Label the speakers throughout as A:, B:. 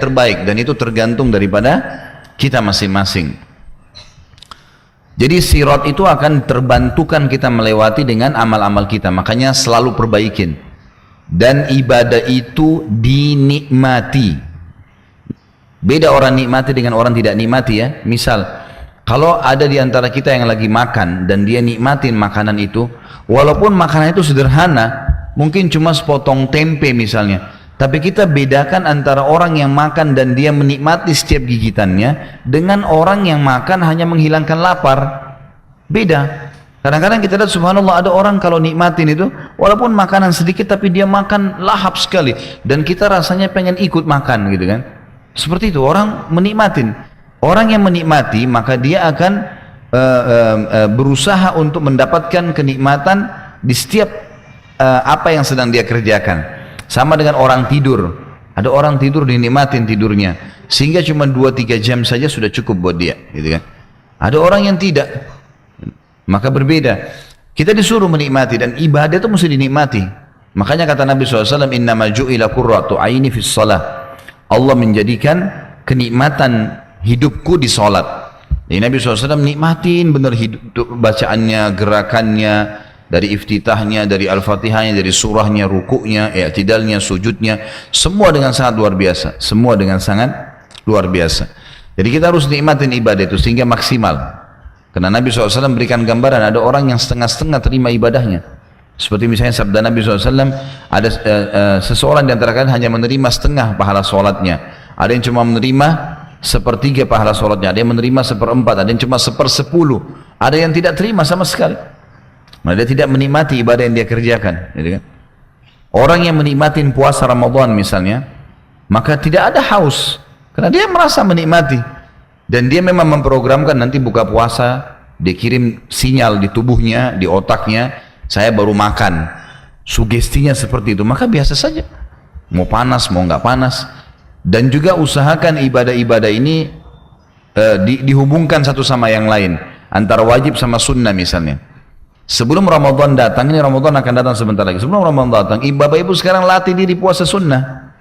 A: terbaik, dan itu tergantung daripada kita masing-masing. Jadi sirat itu akan terbantukan kita melewati dengan amal-amal kita, makanya selalu perbaikin. Dan ibadah itu dinikmati. Beda orang nikmati dengan orang tidak nikmati ya. Misal, kalau ada di antara kita yang lagi makan dan dia nikmatin makanan itu, walaupun makanan itu sederhana, mungkin cuma sepotong tempe misalnya, tapi kita bedakan antara orang yang makan dan dia menikmati setiap gigitannya dengan orang yang makan hanya menghilangkan lapar. Beda. Kadang-kadang kita lihat subhanallah ada orang kalau nikmatin itu walaupun makanan sedikit tapi dia makan lahap sekali dan kita rasanya pengen ikut makan gitu kan. Seperti itu orang menikmatin. Orang yang menikmati maka dia akan berusaha untuk mendapatkan kenikmatan di setiap apa yang sedang dia kerjakan. Sama dengan orang tidur. Ada orang tidur dinikmatin tidurnya sehingga cuma 2-3 jam saja sudah cukup buat dia gitu kan. Ada orang yang tidak, maka berbeda. Kita disuruh menikmati dan ibadah itu mesti dinikmati. Makanya kata Nabi SAW, innama ju'ila qurratu aini fis salah. Allah menjadikan kenikmatan hidupku di salat. Jadi Nabi SAW nikmatin benar hidup, bacaannya, gerakannya, dari iftitahnya, dari al-fatihahnya, dari surahnya, rukuknya, i'tidalnya, sujudnya, semua dengan sangat luar biasa. Semua dengan sangat luar biasa. Jadi kita harus nikmatin ibadah itu sehingga maksimal. Karena Nabi SAW berikan gambaran ada orang yang setengah-setengah terima ibadahnya. Seperti misalnya sabda Nabi SAW, ada seseorang di antara kalian hanya menerima setengah pahala sholatnya. Ada yang cuma menerima sepertiga pahala sholatnya, ada yang menerima seperempat, ada yang cuma 1/10, ada yang tidak terima sama sekali. Nah, dia tidak menikmati ibadah yang dia kerjakan gitu kan? Orang yang menikmati puasa Ramadan misalnya, maka tidak ada haus karena dia merasa menikmati dan dia memang memprogramkan nanti buka puasa dikirim sinyal di tubuhnya, di otaknya, saya baru makan, sugestinya seperti itu, maka biasa saja mau panas mau nggak panas. Dan juga usahakan ibadah-ibadah ini dihubungkan satu sama yang lain, antara wajib sama sunnah. Misalnya sebelum Ramadan datang, ini Ramadan akan datang sebentar lagi, sebelum Ramadan datang, bapak ibu sekarang latih diri puasa sunnah.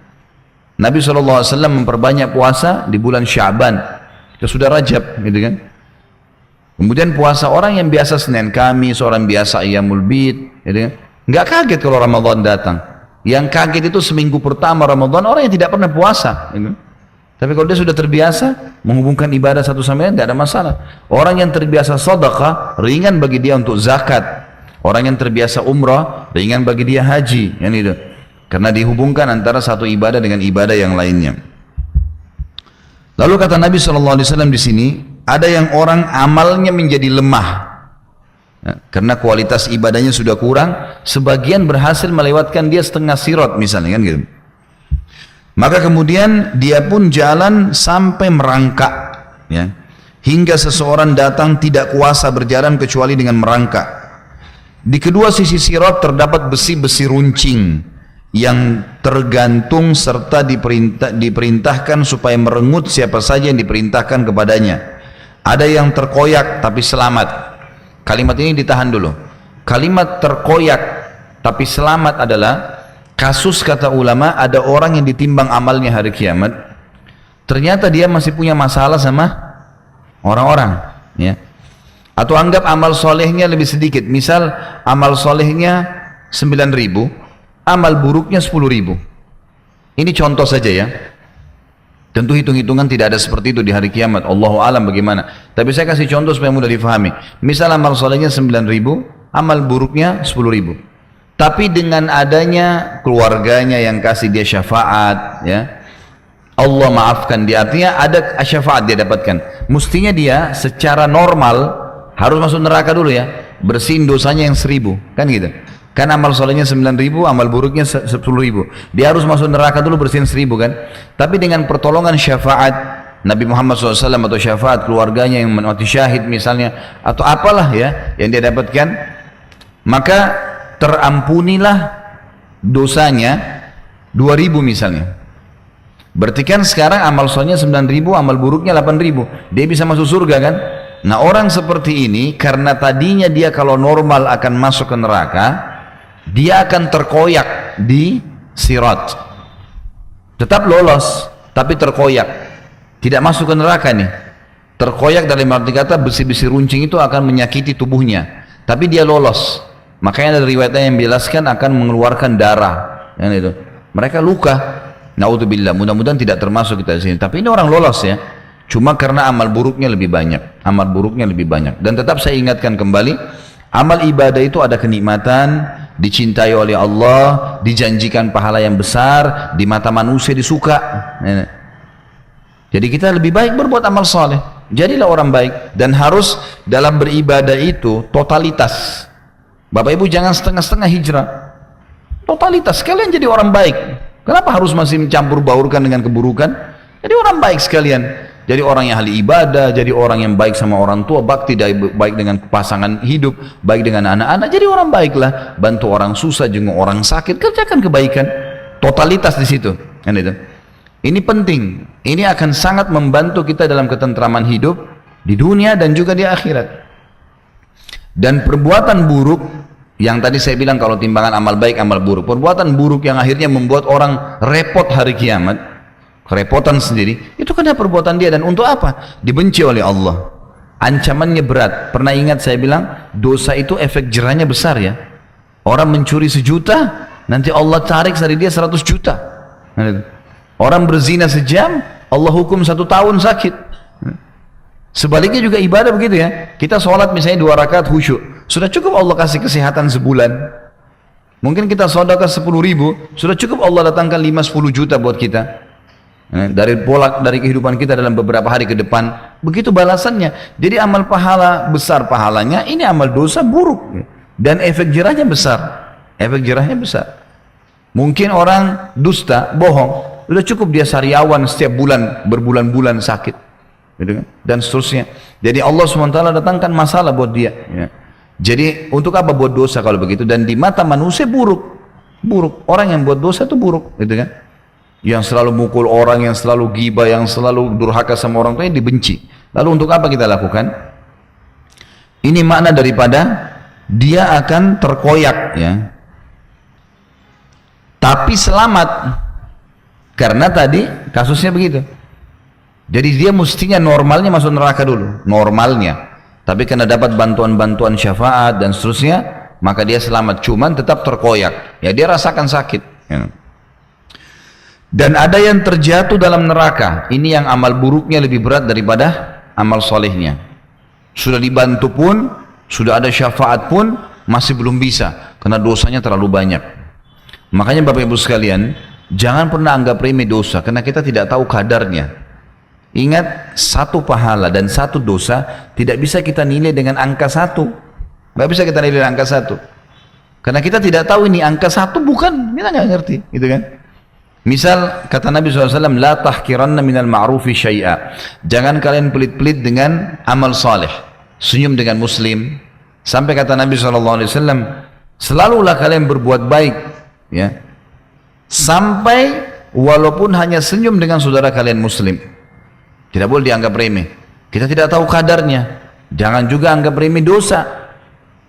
A: Nabi SAW memperbanyak puasa di bulan Sya'ban, kita sudah Rajab gitu kan. Kemudian puasa orang yang biasa Senin Kamis, orang biasa Ayyamul Bid gitu kan, nggak kaget kalau Ramadan datang. Yang kaget itu seminggu pertama Ramadan orang yang tidak pernah puasa gitu. Tapi kalau dia sudah terbiasa menghubungkan ibadah satu sama lain, tidak ada masalah. Orang yang terbiasa sedekah, ringan bagi dia untuk zakat. Orang yang terbiasa umrah, ringan bagi dia haji. Yang itu. Karena dihubungkan antara satu ibadah dengan ibadah yang lainnya. Lalu kata Nabi SAW di sini, ada yang orang amalnya menjadi lemah. Ya, karena kualitas ibadahnya sudah kurang, sebagian berhasil melewatkan dia setengah sirat misalnya kan gitu. Maka kemudian dia pun jalan sampai merangkak ya. Hingga seseorang datang tidak kuasa berjalan kecuali dengan merangkak. Di kedua sisi sirat terdapat besi-besi runcing yang tergantung serta diperintahkan supaya merengut siapa saja yang diperintahkan kepadanya. Ada yang terkoyak tapi selamat. Kalimat ini ditahan dulu. Kalimat terkoyak tapi selamat adalah kasus, kata ulama, ada orang yang ditimbang amalnya hari kiamat, ternyata dia masih punya masalah sama orang-orang ya. Atau anggap amal solehnya lebih sedikit, misal amal solehnya 9.000, amal buruknya 10.000. Ini contoh saja ya, tentu hitung-hitungan tidak ada seperti itu di hari kiamat, Allahu alam bagaimana, tapi saya kasih contoh supaya mudah difahami. Misal amal solehnya 9.000, amal buruknya 10.000. Tapi dengan adanya keluarganya yang kasih dia syafaat ya, Allah maafkan dia, artinya ada syafaat dia dapatkan. Mestinya dia secara normal harus masuk neraka dulu ya, bersihin dosanya yang 1.000 kan gitu. Kan amal solehnya 9.000, amal buruknya 10.000, dia harus masuk neraka dulu bersihin 1.000 kan. Tapi dengan pertolongan syafaat Nabi Muhammad SAW atau syafaat keluarganya yang mati syahid misalnya, atau apalah ya yang dia dapatkan, maka terampunilah dosanya 2.000 misalnya. Berarti kan sekarang amal solehnya 9.000, amal buruknya 8.000, dia bisa masuk surga kan. Nah orang seperti ini karena tadinya dia kalau normal akan masuk ke neraka, dia akan terkoyak di sirat, tetap lolos tapi terkoyak, tidak masuk ke neraka nih. Terkoyak dalam arti kata besi-besi runcing itu akan menyakiti tubuhnya, tapi dia lolos. Makanya ada riwayatnya yang menjelaskan akan mengeluarkan darah, yang itu. Mereka luka, naudzubillah. Mudah-mudahan tidak termasuk kita di sini. Tapi ini orang lolos ya. Cuma karena amal buruknya lebih banyak, amal buruknya lebih banyak. Dan tetap saya ingatkan kembali, amal ibadah itu ada kenikmatan, dicintai oleh Allah, dijanjikan pahala yang besar, di mata manusia disuka. Jadi kita lebih baik berbuat amal soleh. Jadilah orang baik, dan harus dalam beribadah itu totalitas. Bapak Ibu jangan setengah-setengah hijrah. Totalitas, kalian jadi orang baik. Kenapa harus masih mencampur baurkan dengan keburukan? Jadi orang baik sekalian. Jadi orang yang ahli ibadah, jadi orang yang baik sama orang tua, bakti baik dengan pasangan hidup, baik dengan anak-anak. Jadi orang baiklah, bantu orang susah, jenguk orang sakit, kerjakan kebaikan. Totalitas di situ, kan itu. Ini penting. Ini akan sangat membantu kita dalam ketentraman hidup di dunia dan juga di akhirat. Dan perbuatan buruk yang tadi saya bilang kalau timbangan amal baik amal buruk, perbuatan buruk yang akhirnya membuat orang repot hari kiamat, kerepotan sendiri, itu karena perbuatan dia. Dan untuk apa? Dibenci oleh Allah, ancamannya berat. Pernah ingat saya bilang dosa itu efek jerahnya besar ya. Orang mencuri 1 juta, nanti Allah tarik dari dia 100 juta. Orang berzina sejam, Allah hukum 1 tahun sakit. Sebaliknya juga ibadah begitu ya. Kita sholat misalnya 2 rakaat khusyuk, sudah cukup Allah kasih kesehatan sebulan. Mungkin kita sedekah 10.000, sudah cukup Allah datangkan 5-10 juta buat kita. Dari kehidupan kita dalam beberapa hari ke depan. Begitu balasannya. Jadi amal pahala besar pahalanya, ini amal dosa buruk. Dan efek jerahnya besar. Efek jerahnya besar. Mungkin orang dusta, bohong, sudah cukup dia sariawan setiap bulan, berbulan-bulan sakit, gitu kan? Dan seterusnya. Jadi Allah SWT datangkan masalah buat dia ya. Jadi untuk apa buat dosa kalau begitu? Dan di mata manusia buruk. Orang yang buat dosa itu buruk, gitu kan? Yang selalu mukul orang, yang selalu ghibah, yang selalu durhaka sama orang tuanya dibenci. Lalu untuk apa kita lakukan? Ini makna daripada dia akan terkoyak ya, tapi selamat. Karena tadi kasusnya begitu. Jadi dia mestinya normalnya masuk neraka dulu, normalnya. Tapi karena dapat bantuan-bantuan syafaat dan seterusnya, maka dia selamat. Cuman tetap terkoyak. Ya dia rasakan sakit. Ya. Dan ada yang terjatuh dalam neraka. Ini yang amal buruknya lebih berat daripada amal solehnya. Sudah dibantu pun, sudah ada syafaat pun, masih belum bisa. Karena dosanya terlalu banyak. Makanya Bapak Ibu sekalian, jangan pernah anggap remeh dosa, karena kita tidak tahu kadarnya. Ingat, 1 pahala dan 1 dosa tidak bisa kita nilai dengan angka 1. Nggak bisa kita nilai dengan angka 1. Karena kita tidak tahu ini angka 1 bukan, kita nggak ngerti, gitu kan? Misal kata Nabi SAW, la tahkiranna minal ma'rufi syai'a. Jangan kalian pelit-pelit dengan amal saleh. Senyum dengan muslim. Sampai kata Nabi SAW, selalulah kalian berbuat baik, ya. Sampai walaupun hanya senyum dengan saudara kalian muslim. Tidak boleh dianggap remeh. Kita tidak tahu kadarnya. Jangan juga anggap remeh dosa.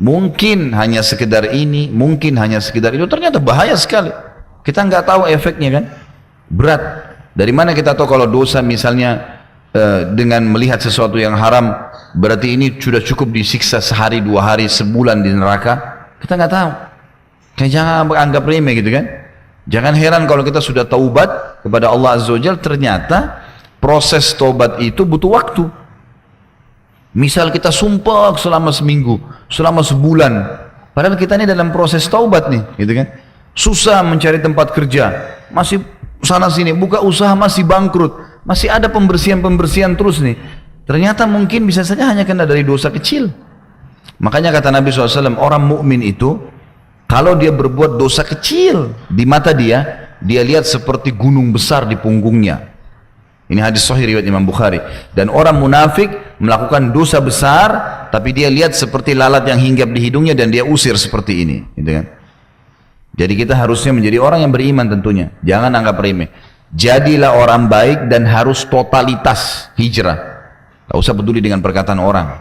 A: Mungkin hanya sekedar ini, mungkin hanya sekedar itu. Ternyata bahaya sekali. Kita nggak tahu efeknya kan. Berat. Dari mana kita tahu kalau dosa misalnya dengan melihat sesuatu yang haram, berarti ini sudah cukup disiksa sehari, 2 hari, sebulan di neraka? Kita nggak tahu. Kayak jangan anggap remeh gitu kan. Jangan heran kalau kita sudah taubat kepada Allah Azza wa Jalla, ternyata proses taubat itu butuh waktu. Misal kita sumpah selama seminggu, selama sebulan, padahal kita ini dalam proses taubat nih, gitu kan? Susah mencari tempat kerja, masih sana sini, buka usaha masih bangkrut, masih ada pembersihan terus nih. Ternyata mungkin bisa saja hanya kena dari dosa kecil. Makanya kata Nabi SAW, orang mukmin itu kalau dia berbuat dosa kecil di mata dia lihat seperti gunung besar di punggungnya. Ini hadis sahih riwayat Imam Bukhari. Dan orang munafik melakukan dosa besar, tapi dia lihat seperti lalat yang hinggap di hidungnya dan dia usir seperti ini, gitu kan? Jadi kita harusnya menjadi orang yang beriman tentunya. Jangan anggap remeh. Jadilah orang baik dan harus totalitas hijrah. Tak usah peduli dengan perkataan orang.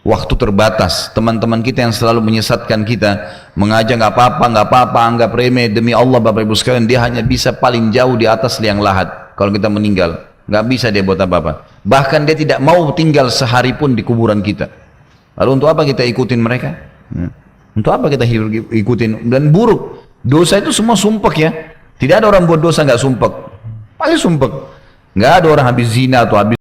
A: Waktu terbatas. Teman-teman kita yang selalu menyesatkan kita, mengajak nggak apa-apa, anggap remeh. Demi Allah Bapak Ibu sekalian, dia hanya bisa paling jauh di atas liang lahat. kalau kita meninggal. Nggak bisa dia buat apa-apa. Bahkan dia tidak mau tinggal sehari pun di kuburan kita. Lalu untuk apa kita ikutin mereka? Untuk apa kita ikutin? Dan buruk. Dosa itu semua sumpek ya. Tidak ada orang buat dosa nggak sumpek. Pasti sumpek. Nggak ada orang habis zina atau habis